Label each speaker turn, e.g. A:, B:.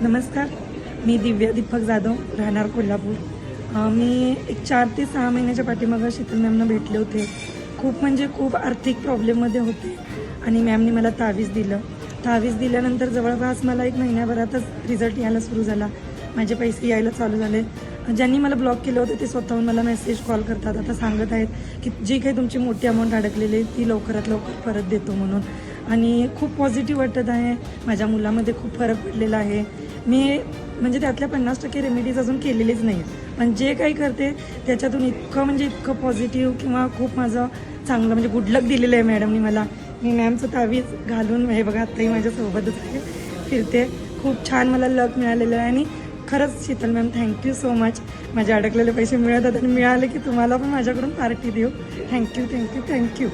A: नमस्कार, मी दिव्या दीपक जाधव, राहणार कोल्हापूर. मी एक 4 ते 6 महिन्याच्या पाठीमागं शीतल मॅमना भेटले होते. खूप म्हणजे खूप आर्थिक प्रॉब्लेममध्ये होते आणि मॅमनी मला तावीज दिलं. तावीज दिल्यानंतर जवळपास मला 1 महिन्याभरातच रिझल्ट यायला सुरू झाला. माझे पैसे यायला चालू झाले. ज्यांनी मला ब्लॉक केलं होतं ते स्वतःहून मला मेसेज कॉल करतात. आता सांगत आहेत की जी काही तुमची मोठी अमाऊंट अडकलेली आहे ती लवकरात लवकर परत देतो म्हणून. आणि खूप पॉझिटिव्ह वाटत आहे. माझ्या मुलामध्ये खूप फरक पडलेला आहे. मी म्हणजे त्यातल्या 50% रेमेडीज अजून केलेलीच नाही, पण जे काही करते त्याच्यातून इतकं पॉझिटिव्ह किंवा खूप माझं चांगलं म्हणजे गुड लक दिलेलं आहे मॅडमनी मला. मी मॅमचं तावीज घालून हे बघा आत्ताही माझ्यासोबतच आहे, फिरते. खूप छान मला लक मिळालेलं आहे आणि खरंच Sheetal ma'am thank you so much. माझे अडकलेले पैसे मिळतात आणि मिळाले की तुम्हाला पण माझ्याकडून पार्टी देऊ. Thank you thank you thank you.